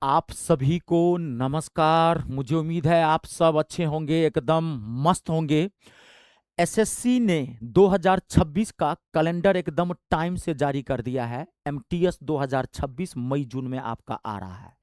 आप सभी को नमस्कार। मुझे उम्मीद है आप सब अच्छे होंगे, एकदम मस्त होंगे। एसएससी ने 2026 का कैलेंडर एकदम टाइम से जारी कर दिया है। एमटीएस 2026 मई जून में आपका आ रहा है।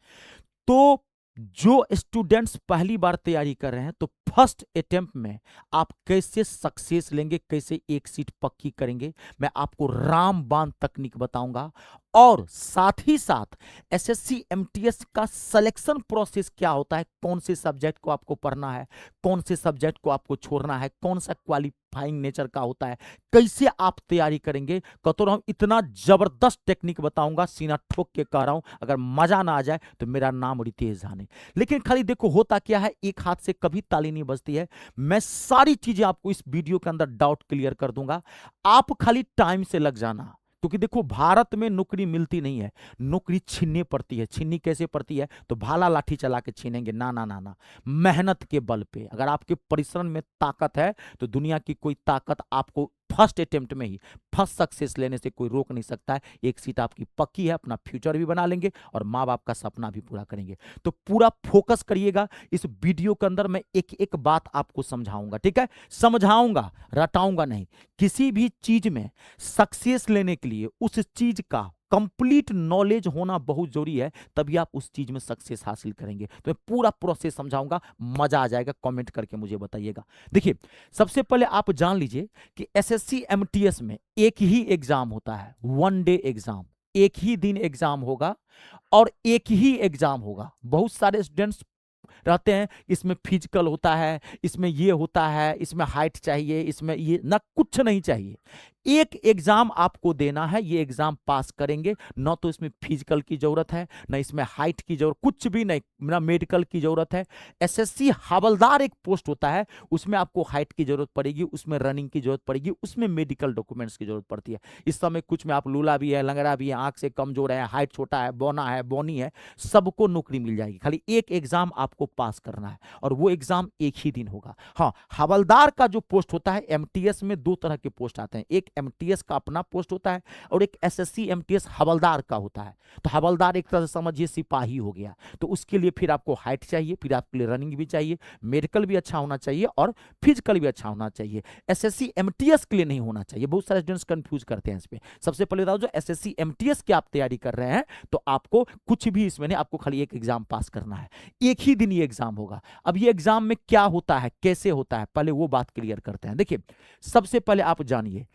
तो जो स्टूडेंट्स पहली बार तैयारी कर रहे हैं, तो फर्स्ट अटेम्प्ट में आप कैसे सक्सेस लेंगे, कैसे एक सीट पक्की करेंगे, मैं आपको रामबाण तकनीक बताऊंगा। और साथ ही साथ एसएससी एमटीएस का सिलेक्शन प्रोसेस क्या होता है, कौन से सब्जेक्ट को आपको पढ़ना है, कौन से सब्जेक्ट को आपको छोड़ना है, कौन सा क्वालिफाइंग नेचर का होता है, कैसे आप तैयारी करेंगे। कतो हम इतना जबरदस्त टेक्निक बताऊंगा, सीना ठोक के कह रहा हूं, अगर मजा ना आ जाए तो मेरा नाम रितेश झा नहीं। लेकिन खाली देखो होता क्या है, एक हाथ से कभी ताली नहीं बजती है। मैं सारी चीजें आपको इस वीडियो के अंदर डाउट क्लियर कर दूंगा। आप खाली टाइम से लग जाना, क्योंकि देखो भारत में नौकरी मिलती नहीं है, नौकरी छीननी पड़ती है। छीननी कैसे पड़ती है, तो भाला लाठी चला के छीनेंगे, ना ना ना ना, मेहनत के बल पे। अगर आपके परिश्रम में ताकत है तो दुनिया की कोई ताकत आपको फर्स्ट अटेम्प्ट में ही फर्स्ट सक्सेस लेने से कोई रोक नहीं सकता है। एक सीट आपकी पक्की है, अपना फ्यूचर भी बना लेंगे और माँ बाप का सपना भी पूरा करेंगे। तो पूरा फोकस करिएगा इस वीडियो के अंदर। मैं एक एक बात आपको समझाऊंगा, ठीक है, समझाऊंगा, रटाऊंगा नहीं। किसी भी चीज में सक्सेस लेने के लिए उस चीज का कंप्लीट नॉलेज होना बहुत जरूरी है, तभी आप उस चीज में सक्सेस हासिल करेंगे। तो मैं पूरा प्रोसेस समझाऊंगा, मजा आ जाएगा। कमेंट करके मुझे बताइएगा। देखिए, सबसे पहले आप जान लीजिए कि एसएससी एमटीएस में एक ही एग्जाम होता है, वन डे एग्जाम। एक ही दिन एग्जाम होगा और एक ही एग्जाम होगा। बहुत सारे स्टूडेंट्स रहते हैं, इसमें फिजिकल होता है, इसमें ये होता है, इसमें हाइट चाहिए, इसमें ये, ना कुछ नहीं चाहिए। एक एग्जाम आपको देना है, ये एग्जाम पास करेंगे, ना तो इसमें फिजिकल की जरूरत है, ना इसमें हाइट की जरूरत, कुछ भी नहीं, ना मेडिकल की जरूरत है। एसएससी हवलदार एक पोस्ट होता है, उसमें आपको हाइट की जरूरत पड़ेगी, उसमें रनिंग की जरूरत पड़ेगी, उसमें मेडिकल डॉक्यूमेंट्स की जरूरत पड़ती है। इस समय कुछ में आप लूला भी है, लंगड़ा भी है, आंख से कमजोर है, हाइट छोटा है, बौना है, बौनी है, सबको नौकरी मिल जाएगी। खाली एक एग्जाम आपको पास करना है और वो एग्जाम एक ही दिन होगा। हाँ, हवलदार का जो पोस्ट होता है, एमटीएस में दो तरह के पोस्ट आते हैं, एक एमटीएस का अपना पोस्ट होता है और एक एसएससी एमटीएस हवलदार का होता है। तो हवलदार एक तरह से समझिए सिपाही हो गया। तो उसके लिए फिर आपको हाइट चाहिए, फिर आपके लिए रनिंग भी चाहिए, मेडिकल भी अच्छा होना चाहिए और फिजिकल भी अच्छा होना चाहिए। एसएससी एमटीएस के लिए नहीं होना चाहिए। बहुत सारे स्टूडेंट्स कंफ्यूज करते हैं इस पे। सबसे पहले बताओ, जो एसएससी एमटीएस की आप तैयारी कर रहे हैं, तो आपको कुछ भी इसमें नहीं, आपको खाली एक एग्जाम पास करना है। एक ही दिन ये एग्जाम होगा। अब ये एग्जाम में क्या होता है, कैसे होता है, पहले वो बात क्लियर करते हैं। देखिए, सबसे पहले आप जानिए,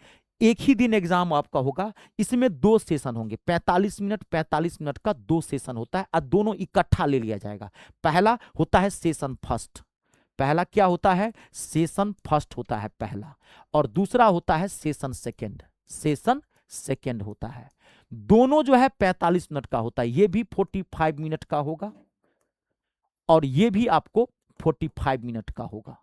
एक ही दिन एग्जाम आपका होगा। इसमें दो सेशन होंगे, 45 मिनट 45 मिनट का दो सेशन होता है और दोनों इकट्ठा ले लिया जाएगा। पहला होता है सेशन फर्स्ट, पहला क्या होता है, सेशन फर्स्ट होता है पहला, और दूसरा होता है सेशन सेकंड, सेशन सेकंड होता है। दोनों जो है 45 मिनट का होता है। ये भी 45 मिनट का होगा और ये भी आपको 45 मिनट का होगा।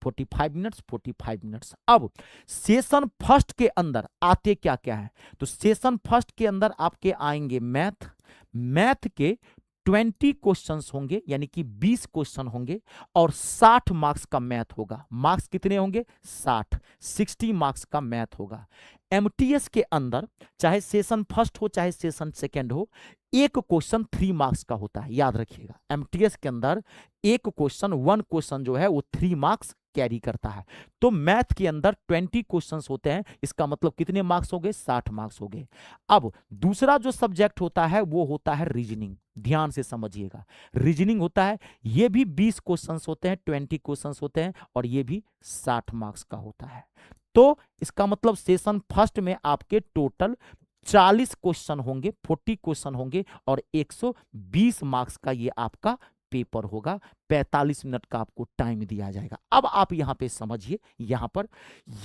45 मिनट्स 45 मिनट्स। अब सेशन फर्स्ट के अंदर आते क्या क्या है, तो सेशन फर्स्ट के अंदर आपके आएंगे मैथ। मैथ के 20 क्वेश्चंस होंगे, यानी कि 20 क्वेश्चन होंगे और 60 मार्क्स का मैथ होगा। मार्क्स कितने होंगे, 60 मार्क्स का मैथ होगा। एमटीएस के अंदर चाहे सेशन फर्स्ट हो चाहे सेशन सेकंड हो, एक क्वेश्चन 3 मार्क्स का होता है, याद रखिएगा। एमटीएस के अंदर एक क्वेश्चन, वन क्वेश्चन जो है वो 3 मार्क्स कैरी करता है। तो मैथ के अंदर 20 क्वेश्चंस होते हैं, इसका मतलब कितने मार्क्स हो गए, 60 मार्क्स हो गए। अब दूसरा जो सब्जेक्ट होता है वो होता है रीजनिंग। ध्यान से समझिएगा, रीजनिंग होता है, ये भी 20 क्वेश्चंस होते हैं, 20 क्वेश्चंस होते हैं और ये भी 60 मार्क्स का होता है। तो इसका मतलब सेशन फर्स्ट में आपके टोटल 40 क्वेश्चन होंगे, 40 क्वेश्चन होंगे और 120 मार्क्स का ये आपका पेपर होगा। 45 मिनट का आपको टाइम दिया जाएगा। अब आप यहां पे समझिए, यहां पर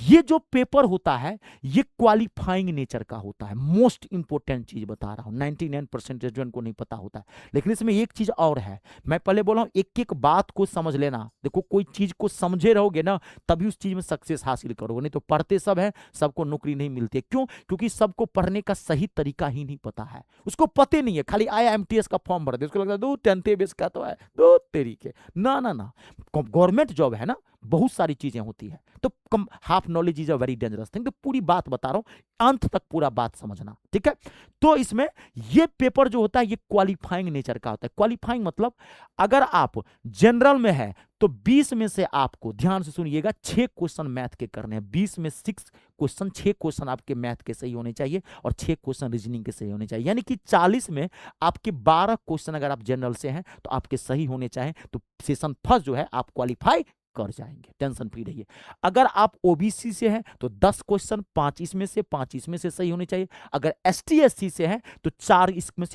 ये जो पेपर होता है ये क्वालिफाइंग नेचर का होता है। मोस्ट इंपोर्टेंट चीज बता रहा हूं, 99% स्टूडेंट को नहीं पता होता है। लेकिन इसमें एक चीज और है, मैं पहले बोला हूं एक एक बात को समझ लेना। देखो, कोई चीज को समझे रहोगे ना, तभी उस चीज में सक्सेस हासिल करोगे, नहीं तो पढ़ते सब है, सबको नौकरी नहीं मिलती है। क्यों, क्योंकि सबको पढ़ने का सही तरीका ही नहीं पता है। उसको पते नहीं है, खाली आया एमटीएस का फॉर्म भर दे, उसको लगता है 10th बेस का तो है, दो तरीके, ना ना ना। गवर्नमेंट जॉब है ना, बहुत सारी चीजें होती है, तो कम half knowledge is a very dangerous thing. तो पूरी बात बता रहा हूं, अंत तक पूरा बात समझना, ठीक है। तो इसमें ये पेपर जो होता है ये क्वालिफाइंग नेचर का होता है। क्वालिफाइंग मतलब अगर आप जनरल में है तो 20 में से आपको, ध्यान से सुनिएगा, 6 क्वेश्चन मैथ के करने हैं। 20 में 6 क्वेश्चन आपके मैथ के सही होने चाहिए और 6 क्वेश्चन रीजनिंग के सही होने चाहिए। यानी कि 40 में आपके 12 क्वेश्चन अगर आप जनरल से हैं तो आपके सही होने चाहिए, तो सेशन फर्स्ट जो है आप क्वालिफाई कर जाएंगे, टेंशन फ्री रहिए। अगर आप ओबीसी से हैं तो 10 क्वेश्चन 5 इसमें से सही होने चाहिए। अगर एसटी एससी से हैं तो 4 इसमें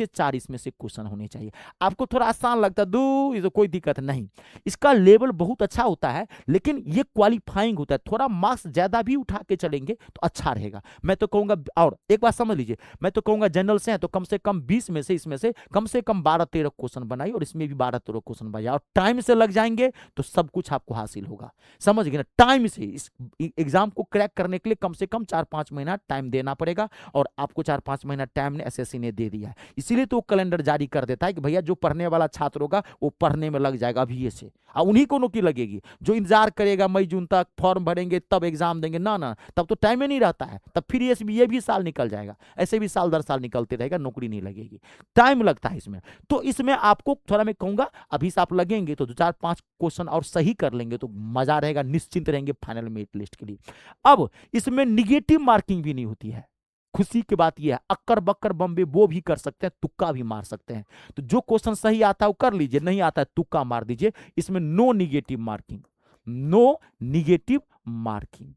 से क्वेश्चन होने चाहिए। आपको थोड़ा आसान लगता है, दो ये तो कोई दिक्कत नहीं, इसका लेवल बहुत अच्छा होता है, लेकिन ये क्वालिफाइंग होता है। थोड़ा मार्क्स ज्यादा भी उठा के चलेंगे तो अच्छा रहेगा। मैं तो कहूंगा, और एक बात समझ लीजिए, मैं तो कहूंगा जनरल से हैं तो कम से कम 20 में से इसमें से कम 12-13 क्वेश्चन बनाइए, और इसमें भी 12-13 क्वेश्चन बनाइए, और टाइम से लग जाएंगे तो सब कुछ आपको हासिल होगा। समझ गए ना, टाइम से इस एग्जाम को क्रैक करने के लिए कम से कम 4-5 महीना टाइम देना पड़ेगा, और आपको 4-5 महीना टाइम ने एसएससी ने दे दिया है। इसीलिए तो कैलेंडर जारी कर देता है कि भैया जो पढ़ने वाला छात्र होगा वो पढ़ने में लग जाएगा अभी से, और उन्हीं को नौकरी लगेगी। जो इंतजार करेगा मई जून तक फॉर्म भरेंगे तब एग्जाम देंगे, ना ना, तब तो टाइम ही नहीं रहता है, तब फिर ये भी साल निकल जाएगा, ऐसे भी साल दर साल निकलते रहेगा, नौकरी नहीं लगेगी, टाइम लगता है इसमें। तो इसमें आपको थोड़ा मैं कहूंगा अभी से आप लगेंगे तो 2-4-5 क्वेश्चन और सही कर लेंगे तो मजा रहेगा, निश्चिंत रहेंगे फाइनल मेरिट लिस्ट के लिए। अब इसमें निगेटिव मार्किंग भी नहीं होती है। खुशी की बात यह है, अक्कर बक्कर बम्बे वो भी कर सकते हैं, तुक्का भी मार सकते हैं। तो जो क्वेश्चन सही आता है वो कर लीजिए, नहीं आता है तुक्का मार दीजिए। इसमें no negative marking, no negative marking,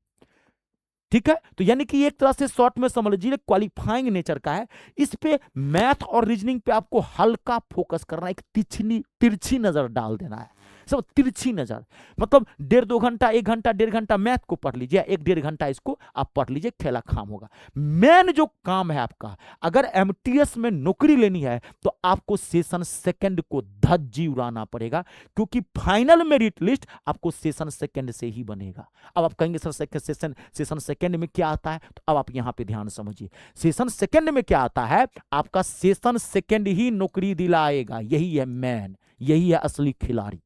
ठीक है। तो यानी कि एक तरह से शॉर्ट में समझ लीजिए क्वालिफाइंग नेचर का है। इस पे मैथ और रीजनिंग पे आपको हल्का फोकस करना है, एक तिरछी नजर डाल देना है, सब तिरछी नजर। मतलब 1.5-2 घंटा, 1 घंटा 1.5 घंटा मैथ को पढ़ लीजिए, 1-1.5 घंटा इसको आप पढ़ लीजिए, खेला खाम होगा। मेन जो काम है आपका, अगर एमटीएस में नौकरी लेनी है तो आपको सेशन सेकंड को धज्जी उड़ाना पड़ेगा, क्योंकि फाइनल मेरिट लिस्ट आपको सेशन सेकंड से ही बनेगा। अब आप कहेंगे सर सेशन सेकंड में क्या आता है, तो अब आप यहां पे ध्यान समझिए। सेशन सेकंड में क्या आता है, आपका सेशन सेकंड ही नौकरी दिलाएगा, यही है मैन, यही है असली खिलाड़ी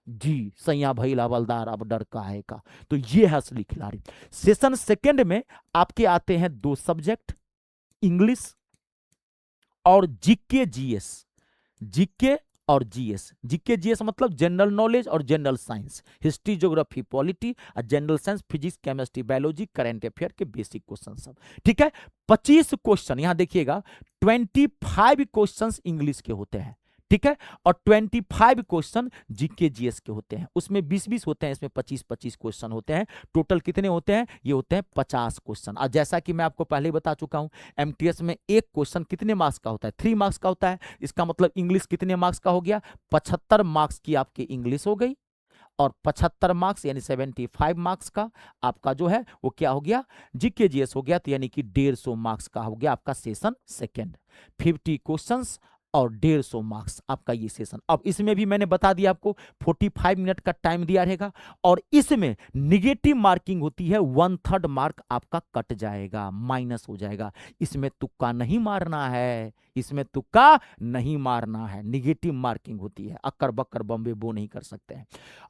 जी। सैया भाई लावलदार अब डर का है का, तो ये है असली खिलाड़ी। सेशन सेकंड में आपके आते हैं 2 सब्जेक्ट, इंग्लिश और जीके जीएस। जीके और जीएस, जीके जीएस मतलब जनरल नॉलेज और general science, history geography polity और general science, physics chemistry biology, current affair के बेसिक क्वेश्चन सब, ठीक है। 25 क्वेश्चन, यहां देखिएगा 25 क्वेश्चन इंग्लिश के होते हैं, ठीक है, और 25 क्वेश्चन जीके जीएस के होते हैं। उसमें 20-20 होते हैं, इसमें 25-25 क्वेश्चन होते हैं। टोटल कितने होते हैं, ये होते हैं 50 क्वेश्चन। और जैसा कि मैं आपको पहले ही बता चुका हूं, एमटीएस में एक क्वेश्चन कितने मार्क्स का होता है, 3 मार्क्स का होता है। इसका मतलब इंग्लिश कितने मार्क्स का हो गया, 75 मार्क्स की आपकी इंग्लिश हो गई, और 75 मार्क्स यानी 75 मार्क्स का आपका जो है वो क्या हो गया, जीके जीएस हो गया। तो यानी कि 150 मार्क्स का हो गया आपका सेशन सेकंड, 50 क्वेश्चंस और 150 मार्क्स आपका ये सेशन। अब इसमें भी मैंने बता दिया आपको 45 मिनट का टाइम दिया रहेगा, और इसमें निगेटिव मार्किंग होती है, 1/3 मार्क आपका कट जाएगा, माइनस हो जाएगा। इसमें तुक्का नहीं मारना है, इसमें तुक्का नहीं मारना है, निगेटिव मार्किंग होती है, अक्कर बक्कर बम्बे वो नहीं कर सकते हैं।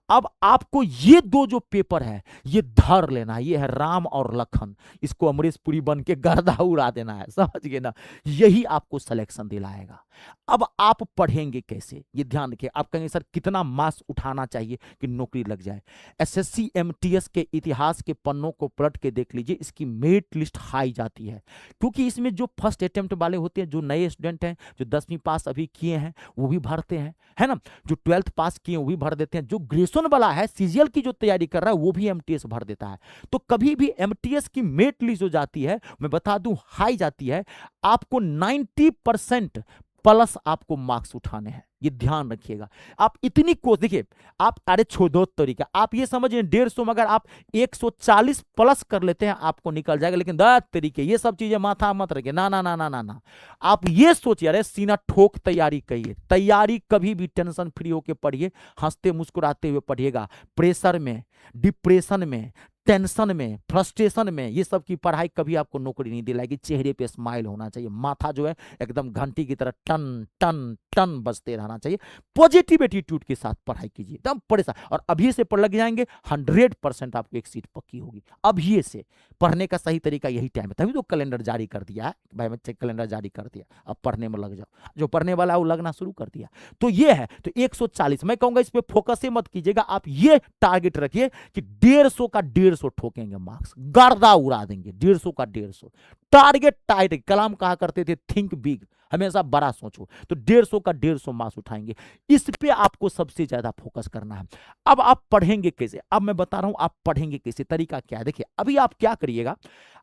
अब आपको ये 2 जो पेपर है ये धर लेना है, ये है राम और लखन, इसको अमरीश पुरी बन के गर्दा उड़ा देना है, समझ गए ना, यही आपको सिलेक्शन दिलाएगा। अब आप पढ़ेंगे कैसे, ये ध्यान रखिए। आप कहेंगे सर कितना मार्क्स उठाना चाहिए कि नौकरी लग जाए। एसएससी एमटीएस के इतिहास के पन्नों को पलट के देख लीजिए, इसकी मेरिट लिस्ट हाई जाती है, क्योंकि इसमें जो फर्स्ट अटेम्प्ट वाले होते हैं, जो नए स्टूडेंट हैं, जो 10वीं पास अभी किए हैं वो भी भरते हैं, है ना, जो 12th पास किए वो भी भर देते हैं, जो ग्रेजुएशन वाला है सीजीएल की जो तैयारी कर रहा है वो भी एमटीएस भर देता है। तो कभी भी एमटीएस की मेरिट लिस्ट जो जाती है, मैं बता दूं हाई जाती है, आपको 90% प्लस आपको मार्क्स उठाने हैं, ये ध्यान रखिएगा। आप इतनी कोर्स देखिए, आप अरे छोड़ दो तरीका, आप ये समझिए 150 में अगर आप 140 प्लस कर लेते हैं आपको निकल जाएगा, लेकिन 10 तरीके ये सब चीजें माथा मत रखिए, ना ना ना ना ना ना। आप ये सोचिए, अरे सीना ठोक तैयारी करिए, तैयारी कभी भी टेंशन फ्री होकर पढ़िए, हंसते मुस्कुराते हुए पढ़िएगा। प्रेशर में, डिप्रेशन में, टेंशन में, फ्रस्ट्रेशन में ये सब की पढ़ाई कभी आपको नौकरी नहीं दिलाएगी। चेहरे पे स्माइल होना चाहिए, माथा जो है एकदम घंटी की तरह टन टन टन बजते रहना चाहिए। पॉजिटिव एटीट्यूड के साथ पढ़ाई कीजिए, एकदम परेशान। और अभी से पढ़ लग जाएंगे 100% आपको एक सीट पक्की होगी। अभी से पढ़ने का सही तरीका यही टाइम है, तभी तो कैलेंडर जारी कर दिया है भाई, बच्चे कैलेंडर जारी कर दिया, अब पढ़ने में लग जाओ। जो पढ़ने वाला है वो लगना शुरू कर दिया। तो ये है, तो 140 मैं कहूंगा इस पे फोकस ही मत कीजिएगा, आप ये टारगेट रखिए कि 150 का 150 ठोकेंगे, मार्क्स गर्दा उड़ा देंगे, 150 का 150 टारगेट टाइट। कलाम कहा करते थे थिंक बिग, हमेशा बड़ा सोचो। तो 150 का 150 मार्क्स उठाएंगे, इस पे आपको सबसे ज्यादा फोकस करना है। अब आप पढ़ेंगे कैसे, अब मैं बता रहा हूं आप पढ़ेंगे कैसे, तरीका क्या है। देखिए अभी आप क्या करिएगा,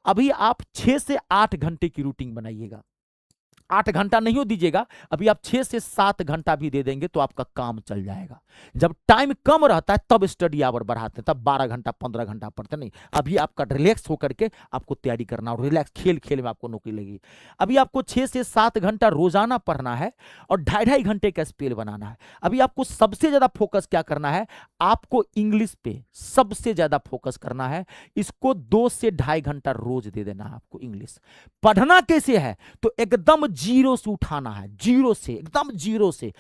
अभी आप 6 से 8 घंटे की रूटीन बनाइएगा। 8 घंटा नहीं हो दीजिएगा, अभी आप 6 से 7 घंटा भी दे देंगे तो आपका काम चल जाएगा। जब टाइम कम रहता है तब स्टडी आवर बढ़ाते हैं, तब 12 घंटा 15 घंटा पढ़ते नहीं। अभी आपका रिलैक्स होकर के आपको तैयारी करना, और रिलैक्स खेल खेल में आपको नौकरी लगेगी। अभी आपको 6 से 7 घंटा रोजाना पढ़ना है और 2.5 घंटे का स्पेल बनाना है। अभी आपको सबसे ज्यादा फोकस क्या करना है, आपको इंग्लिश पे सबसे ज्यादा फोकस करना है। इसको 2 से 2.5 घंटा रोज दे देना है आपको। इंग्लिश पढ़ना कैसे है, तो एकदम जीरो से उठाना है, जीरो से, एकदम जीरो से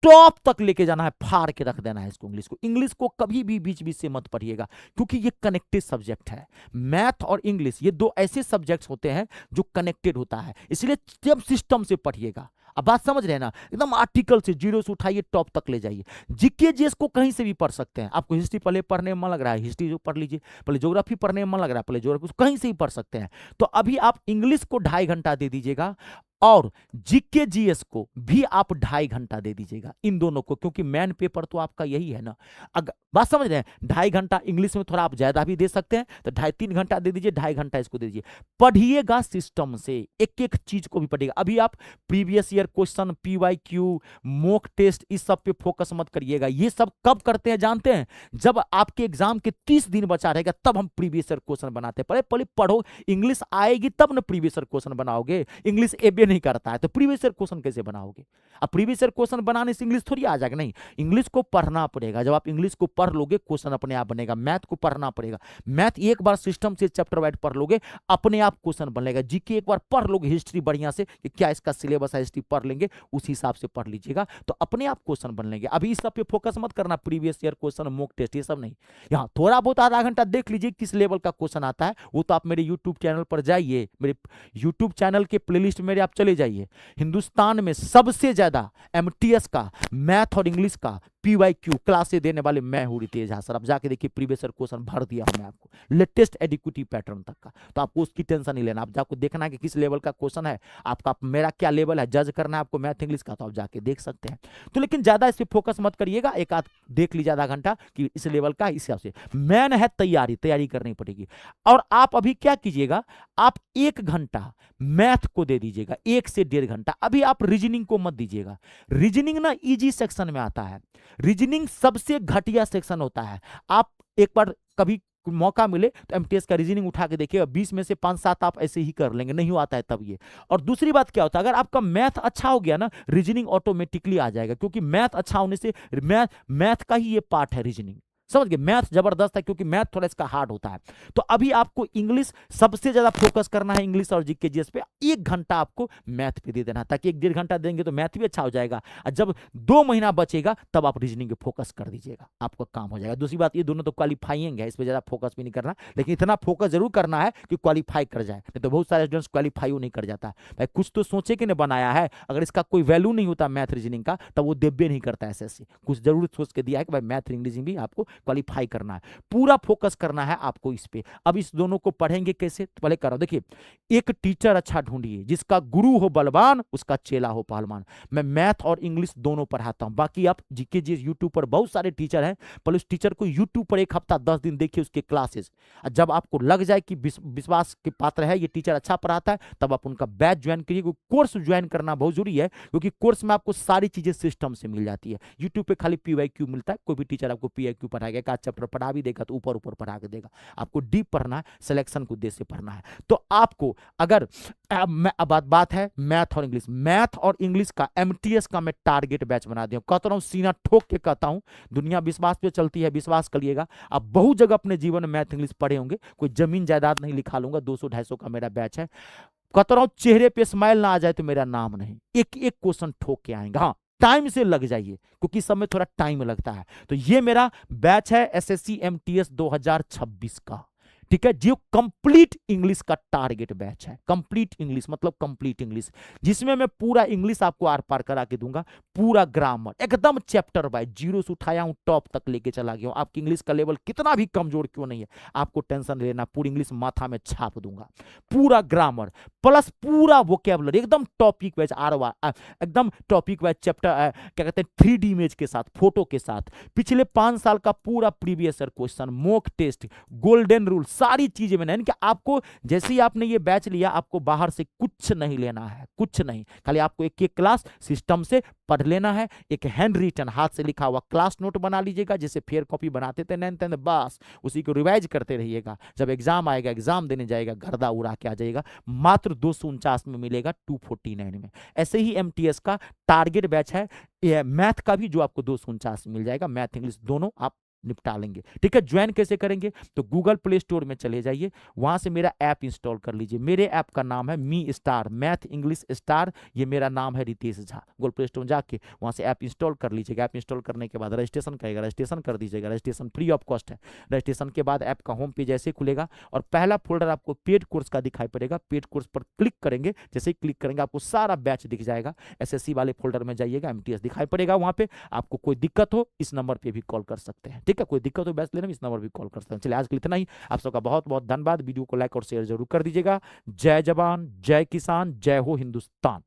टॉप तक लेके जाना है, फाड़ के रख देना है इसको। इंग्लिश को कभी भी बीच बीच से मत पढ़िएगा, क्योंकि ये कनेक्टेड सब्जेक्ट है। मैथ और इंग्लिश ये दो ऐसे सब्जेक्ट्स होते हैं जो कनेक्टेड होता है, इसलिए जब सिस्टम से पढ़िएगा। अब बात समझ रहे हैं ना, एकदम आर्टिकल से जीरो से उठाइए टॉप तक ले जाइए। जीके जीएस को कहीं से भी पढ़ सकते हैं। आपको हिस्ट्री पहले पढ़ने में मन लग रहा है, हिस्ट्री जो पढ़ लीजिए। पहले ज्योग्राफी पढ़ने में मन लग रहा है, पहले ज्योग्राफी कहीं से भी पढ़ सकते हैं। तो अभी आप इंग्लिश को 2.5 घंटा दे दीजिएगा और जीके जीएस को भी आप 2.5 घंटा दे दीजिएगा, इन दोनों को, क्योंकि मेन पेपर तो आपका यही है ना। अगर बात समझ रहे हैं, 2.5 घंटा इंग्लिश में थोड़ा आप ज्यादा भी दे सकते हैं, तो 2.5-3 घंटा दे दीजिए, 2.5 घंटा इसको दे दीजिए। पढ़िएगा सिस्टम से, एक एक चीज को भी पढ़िएगा। अभी आप previous year question, PYQ, mock test, इस सब पे फोकस मत करिएगा। ये सब कब करते हैं जानते हैं, जब आपके एग्जाम के 30 दिन बचा रहेगा तब हम प्रीवियस ईयर क्वेश्चन बनाते हैं। पहले पहले पढ़ो, इंग्लिश आएगी तब ना प्रीवियस ईयर क्वेश्चन बनाओगे। इंग्लिश एबे नहीं करता है तो प्रीवियस ईयर क्वेश्चन कैसे बनाओगे। अब प्रीवियस ईयर क्वेश्चन बनाने से इंग्लिश थोड़ी आ जाएगा, नहीं, इंग्लिश को पढ़ना पड़ेगा। जब आप इंग्लिश को पढ़ लोगे क्वेश्चन अपने आप बनेगा। मैथ को पढ़ना पड़ेगा, मैथ एक बार सिस्टम से चैप्टर वाइज पढ़ लोगे अपने आप क्वेश्चन बनेगा। जीके एक बार पढ़ लोगे हिस्ट्री बढ़िया से कि क्या इसका सिलेबस है, हिस्ट्री पढ़ लेंगे, उस हिसाब से पढ़ लीजिएगा तो अपने आप क्वेश्चन बन लेंगे। अभी इस सब पे फोकस मत करना, previous year question, mock test, ये सब नहीं। यहाँ थोड़ा बहुत आधा घंटा देख लीजिए किस लेवल का क्वेश्चन आता है, वो तो आप मेरे यूट्यूब चैनल पर जाइए, मेरे यूट्यूब चैनल के प्लेलिस्ट में आप चले जाइए। हिंदुस्तान में सबसे ज्यादा एमटीएस का, मैथ और इंग्लिश का पीवाईक्यू क्लासेस देने वाले मैं हूं रितेश हासर। आप जाके देखिए, प्रीवियस ईयर क्वेश्चन भर दिया हूं मैं आपको, लेटेस्ट एडिक्विटी पैटर्न तक का। तो आपको उसकी टेंशन नहीं लेना, आप जाको देखना है कि किस लेवल का क्वेश्चन है आपका, मेरा क्या लेवल है, जज करना है आपको मैथ इंग्लिश का, तो आप जाके देख सकते हैं। तो लेकिन ज्यादा इस पे फोकस मत करिएगा, एक आध देख लीजिए आधा घंटा कि इस लेवल का, इस हिसाब से। मैन है तैयारी करनी पड़ेगी। और आप अभी क्या कीजिएगा, आप 1 घंटा मैथ को दे दीजिएगा, 1 से 1.5 घंटा। अभी आप रीजनिंग को मत दीजिएगा, रीजनिंग ना इजी सेक्शन में आता है, रीजनिंग सबसे घटिया सेक्शन होता है। आप एक बार कभी मौका मिले तो एमटीएस का रीजनिंग उठा के देखिए, 20 में से 5-7 आप ऐसे ही कर लेंगे, नहीं आता है तब ये। और दूसरी बात क्या होता है, अगर आपका मैथ अच्छा हो गया ना, रीजनिंग ऑटोमेटिकली आ जाएगा, क्योंकि मैथ अच्छा होने से मैथ का ही ये पार्ट है रीजनिंग। समझ गए, मैथ जबरदस्त है क्योंकि मैथ थोड़ा इसका हार्ड होता है। तो अभी आपको इंग्लिश सबसे ज्यादा फोकस करना है, इंग्लिश और जीके जीएस पे। 1 घंटा आपको मैथ पे दे देना, ताकि 1-1.5 घंटा देंगे तो मैथ भी अच्छा हो जाएगा। और जब 2 महीना बचेगा तब आप रीजनिंग पे फोकस कर दीजिएगा, आपका काम हो जाएगा। दूसरी बात, ये दोनों तो क्वालिफाइंग है, इस पर ज्यादा फोकस भी नहीं करना, लेकिन इतना फोकस जरूर करना है कि क्वालिफाई कर जाए। नहीं तो बहुत सारे स्टूडेंट्स क्वालिफाई नहीं कर जाता भाई, कुछ तो सोचे कि ने बनाया है। अगर इसका कोई वैल्यू नहीं होता मैथ रीजनिंग का, तब वो देबे नहीं करता एसएससी। कुछ जरूर सोच के दिया है कि भाई मैथ रीजनिंग भी आपको क्वालिफाई करना है, पूरा फोकस करना है आपको इस पे। अब इस दोनों को पढ़ेंगे कैसे, तो पहले करो, देखिए, एक टीचर अच्छा ढूंढिए जिसका गुरु हो बलवान, उसका चेला हो पहलवान। मैं मैथ और इंग्लिश दोनों पढ़ाता हूं, बाकी आप जीके जी यूट्यूब पर बहुत सारे टीचर हैं, पहले उस टीचर को यूट्यूब पर 1 हफ्ता 10 दिन देखिए उसके क्लासेस। जब आपको लग जाए कि विश्वास के पात्र है, ये टीचर अच्छा पढ़ाता है, तब आप उनका बैच ज्वाइन करिए। कोर्स ज्वाइन करना बहुत जरूरी है, क्योंकि कोर्स में आपको सारी चीजें सिस्टम से मिल जाती है। यूट्यूब पे खाली पीवाईक्यू मिलता है, कोई भी टीचर आपको पीवाईक्यू पढ़ाएगा पढ़ाएगा, एक आध चैप्टर पढ़ा भी देगा तो ऊपर ऊपर पढ़ा के देगा। आपको डीप पढ़ना है, सिलेक्शन को उद्देश्य से पढ़ना है। तो आपको अगर बात है मैथ और इंग्लिश, मैथ और इंग्लिश का एमटीएस का मैं टारगेट बैच बना दिया, कहता हूं सीना ठोक के कहता हूं, दुनिया विश्वास पे चलती है, विश्वास करिएगा। आप बहुत जगह अपने जीवन में मैथ इंग्लिश पढ़े होंगे, कोई जमीन जायदाद नहीं लिखा लूंगा, 200-250 का मेरा बैच है। कहता रहा हूं चेहरे पे स्माइल ना आ जाए तो मेरा नाम नहीं, एक एक क्वेश्चन ठोक के आएंगे। हाँ, टाइम से लग जाइए क्योंकि सब में थोड़ा टाइम लगता है। तो ये मेरा बैच है एसएससी एमटीएस 2026 का, ठीक है, जो कंप्लीट इंग्लिश का टारगेट बैच है। कंप्लीट इंग्लिश मतलब कंप्लीट इंग्लिश, जिसमें मैं पूरा इंग्लिश आपको आर पार करा के दूंगा, पूरा ग्रामर एकदम चैप्टर बाय जीरो से उठाया हूं, टॉप तक लेके चला गया हूं। आपकी इंग्लिश का लेवल कितना भी कमजोर क्यों नहीं है, आपको टेंशन लेना, पूरी इंग्लिश माथा में छाप दूंगा। पूरा ग्रामर प्लस पूरा वोकेबलरी, एकदम टॉपिक वाइज एकदम टॉपिक वाइज चैप्टर, क्या कहते हैं, 3D इमेज के साथ, फोटो के साथ, पिछले 5 साल का पूरा previous year question, mock test, golden rule, सारी चीजें मैंने, यानी कि आपको जैसे ही आपने ये बैच लिया, आपको बाहर से कुछ नहीं लेना है, कुछ नहीं, खाली आपको एक एक क्लास सिस्टम से पढ़ लेना है। एक हैंड रिटन, हाथ से लिखा हुआ क्लास नोट बना लीजिएगा, जैसे फेयर कॉपी बनाते थे 9th 10th, बस उसी को रिवाइज करते रहिएगा। जब एग्जाम आएगा, एग्जाम देने जाएगा, गर्दा उड़ा के आ जाएगा। मात्र 249 में मिलेगा, 249 में। ऐसे ही एमटीएस का टारगेट बैच है, मैथ का भी, जो आपको 249 मिल जाएगा, मैथ इंग्लिश दोनों आप निपटा लेंगे, ठीक है। ज्वाइन कैसे करेंगे, तो गूगल प्ले स्टोर में चले जाइए, वहां से मेरा ऐप इंस्टॉल कर लीजिए। मेरे ऐप का नाम है me star, math English star, ये मेरा नाम है Ritesh Jha. Google play store में जाके वहां से ऐप इंस्टॉल कर लीजिएगा। ऐप इंस्टॉल करने के बाद रजिस्ट्रेशन करेगा, रजिस्ट्रेशन कर दीजिएगा, रजिस्ट्रेशन फ्री ऑफ कॉस्ट है। रजिस्ट्रेशन के बाद ऐप का होम पेज ऐसे खुलेगा और पहला फोल्डर आपको पेड कोर्स का दिखाई पड़ेगा। पेड कोर्स पर क्लिक करेंगे, जैसे ही क्लिक करेंगे आपको सारा बैच दिख जाएगा। एसएससी वाले फोल्डर में जाइएगा, एमटीएस दिखाई पड़ेगा वहां पे। आपको कोई दिक्कत हो इस नंबर पे भी कॉल कर सकते हैं, ठीक है। कोई दिक्कत हो बैच लेने में इस नंबर भी कॉल कर सकते हैं। चलिए आज के लिए इतना ही, आप सबका बहुत बहुत धन्यवाद। वीडियो को लाइक और शेयर जरूर कर दीजिएगा। जय जवान, जय किसान, जय हो हिंदुस्तान।